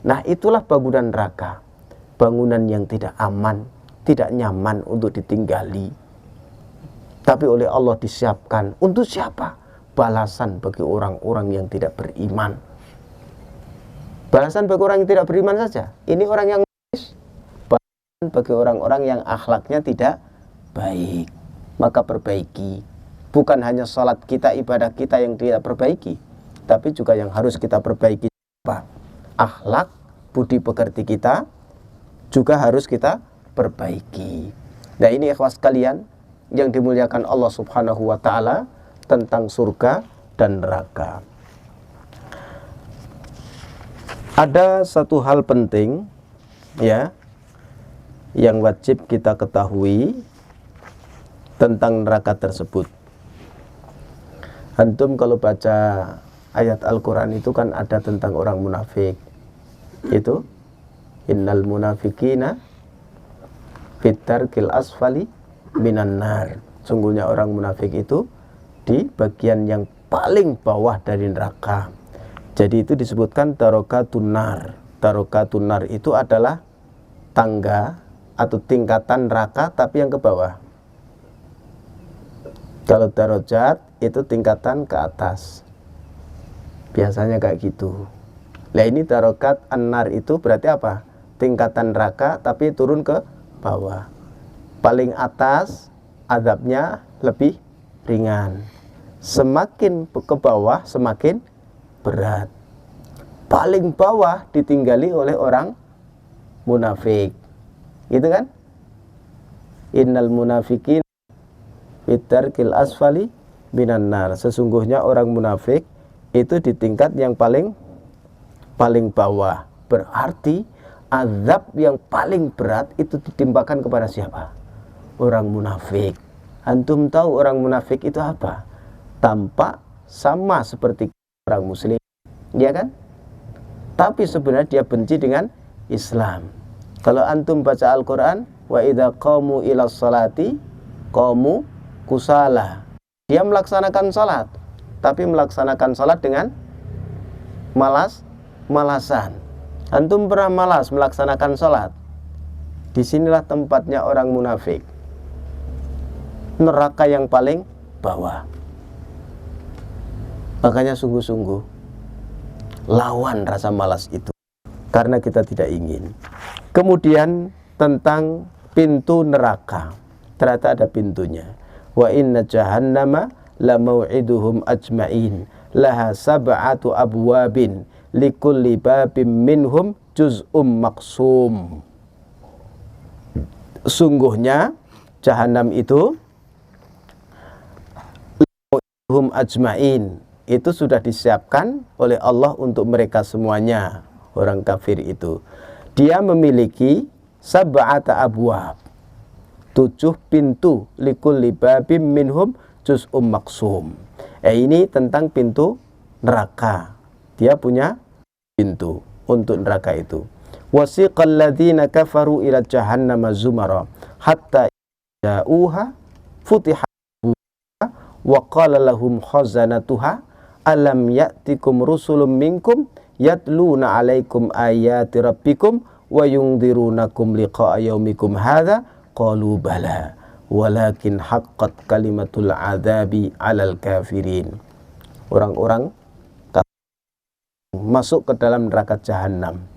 Nah itulah bangunan neraka, bangunan yang tidak aman, tidak nyaman untuk ditinggali, tapi oleh Allah disiapkan untuk siapa? Balasan bagi orang-orang yang tidak beriman. Balasan bagi orang yang tidak beriman saja. Ini orang yang balasan bagi orang-orang yang akhlaknya tidak baik. Maka perbaiki. Bukan hanya salat kita, ibadah kita yang tidak perbaiki, tapi juga yang harus kita perbaiki apa? Akhlak, budi pekerti kita juga harus kita perbaiki. Nah ini ikhwas sekalian yang dimuliakan Allah Subhanahu wa ta'ala tentang surga dan neraka. Ada satu hal penting ya yang wajib kita ketahui tentang neraka tersebut. Antum kalau baca ayat Al-Quran itu kan ada tentang orang munafik. Itu innal munafikina fitarkil asfali minan nar. Sungguhnya orang munafik itu di bagian yang paling bawah dari neraka. Jadi itu disebutkan darokatun nar. Darokatun nar itu adalah tangga atau tingkatan neraka tapi yang ke bawah. Kalau darajat itu tingkatan ke atas. Biasanya kayak gitu. Nah ini darokat an-nar itu berarti apa? Tingkatan neraka tapi turun ke bawah. Paling atas azabnya lebih ringan. Semakin ke bawah semakin berat. Paling bawah ditinggali oleh orang munafik. Gitu kan? Innal munafikin fitarkil asfali minan nar. Sesungguhnya orang munafik itu di tingkat yang paling bawah. Berarti azab yang paling berat itu ditimpakan kepada siapa? Orang munafik. Antum tahu orang munafik itu apa? Tampak sama seperti orang muslim, ya kan? tapi sebenarnya dia benci dengan Islam. Kalau antum baca Al-Quran, wa idza qamu ila sholati qamu kusala, dia melaksanakan salat, tapi melaksanakan salat dengan malasan. Antum pernah malas melaksanakan salat? Disinilah tempatnya orang munafik, neraka yang paling bawah. Makanya sungguh-sungguh lawan rasa malas itu, karena kita tidak ingin. Kemudian tentang pintu neraka, ternyata ada pintunya. Wa inna jahannama la mau'iduhum ajma'in laha sab'atu abwabin likulli babim minhum juz'um maksum. Sungguhnya Jahannam itu hum ajma'in, itu sudah disiapkan oleh Allah untuk mereka semuanya. Orang kafir itu dia memiliki sab'ata abwab, 7 pintu, likulli babim minhum juz'um maksum. Ini tentang pintu neraka. Dia punya pintu untuk neraka itu. Wasiqal ladzina kafaru ila jahannama zumara hatta ja'uha futihat wa qala lahum khazanatuha alam ya'tikum rusulun minkum yatluna 'alaikum ayati rabbikum wa yundzirunakum liqa'a yaumikum hadza qalu bala walakin haqqat kalimatul 'adzabi 'alal kafirin. Orang-orang masuk ke dalam neraka jahanam.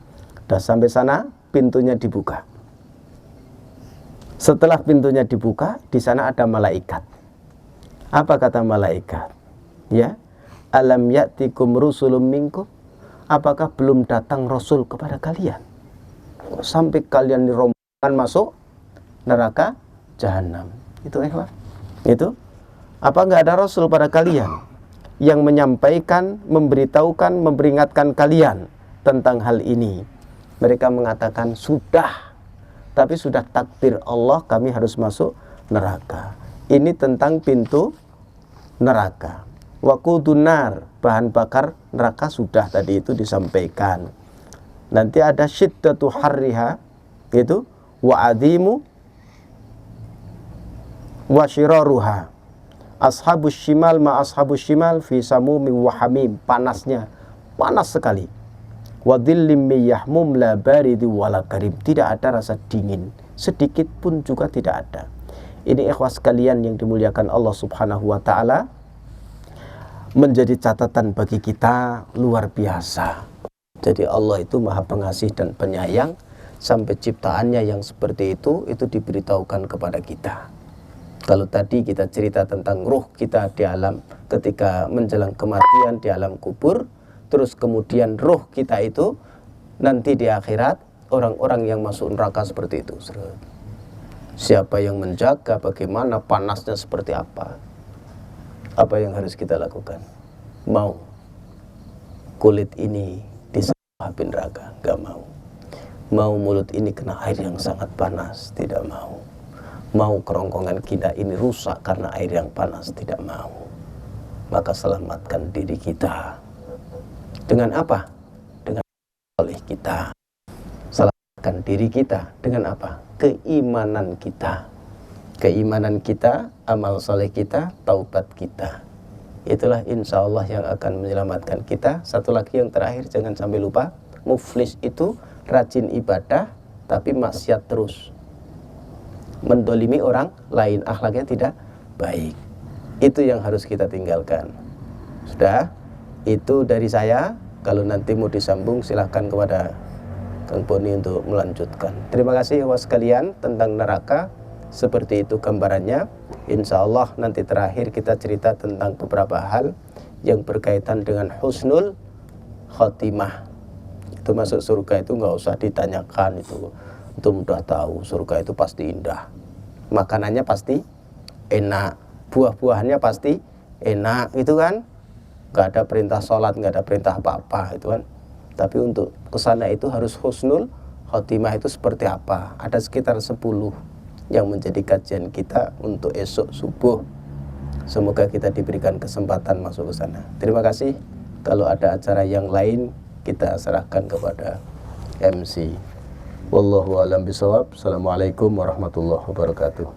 Dan sampai sana pintunya dibuka. Setelah pintunya dibuka, di sana ada malaikat. Apa kata malaikat? Ya, alam ya'tikum rusulun minkum, apakah belum datang rasul kepada kalian sampai kalian dirombongan masuk neraka jahanam? Itu ikhwan. Itu apa enggak ada rasul pada kalian yang menyampaikan, memberitahukan, memperingatkan kalian tentang hal ini? Mereka mengatakan sudah, tapi sudah takdir Allah kami harus masuk neraka. Ini tentang pintu neraka. Waqudun nar, bahan bakar neraka sudah tadi itu disampaikan. Nanti ada syiddatu harriha, itu wa'adhimu wa syiraruha. Ashabus shimal ma ashabus shimal fi samumi wa hamim, panasnya panas sekali. Wa dhillim miyahmum la baridi wala karim, tidak ada rasa dingin sedikit pun juga tidak ada. Ini ikhwas sekalian yang dimuliakan Allah Subhanahu wa taala, menjadi catatan bagi kita luar biasa. Jadi Allah itu Maha Pengasih dan Penyayang, sampai ciptaannya yang seperti itu diberitahukan kepada kita. Kalau tadi kita cerita tentang ruh kita di alam ketika menjelang kematian di alam kubur, terus kemudian ruh kita itu nanti di akhirat, orang-orang yang masuk neraka seperti itu. Siapa yang menjaga, bagaimana panasnya seperti apa? Apa yang harus kita lakukan? Mau kulit ini disahabi neraka? Gak mau. Mau mulut ini kena air yang sangat panas? Tidak mau. Mau kerongkongan kita ini rusak karena air yang panas? Tidak mau. Maka selamatkan diri kita. Dengan apa? Dengan oleh kita. Selamatkan diri kita dengan apa? Keimanan kita. Keimanan kita, amal soleh kita, taubat kita. Itulah insya Allah yang akan menyelamatkan kita. Satu lagi yang terakhir, jangan sampai lupa, muflis itu rajin ibadah tapi maksiat terus, mendolimi orang lain, akhlaknya tidak baik. Itu yang harus kita tinggalkan. Sudah, itu dari saya. Kalau nanti mau disambung silahkan kepada Kang Boni untuk melanjutkan. Terima kasih was sekalian. Tentang neraka seperti itu gambarannya. Insya Allah nanti terakhir kita cerita tentang beberapa hal yang berkaitan dengan husnul khotimah. Itu masuk surga itu nggak usah ditanyakan, itu mudah tahu. Surga itu pasti indah, makanannya pasti enak, buah-buahannya pasti enak, itu kan. Nggak ada perintah sholat, nggak ada perintah apa-apa, itu kan. Tapi untuk kesana itu harus husnul khotimah. Itu seperti apa? Ada sekitar 10 yang menjadi kajian kita untuk esok subuh. Semoga kita diberikan kesempatan masuk ke sana. Terima kasih. Kalau ada acara yang lain kita serahkan kepada MC. Wallahu a'lam bishawab. Assalamualaikum warahmatullahi wabarakatuh.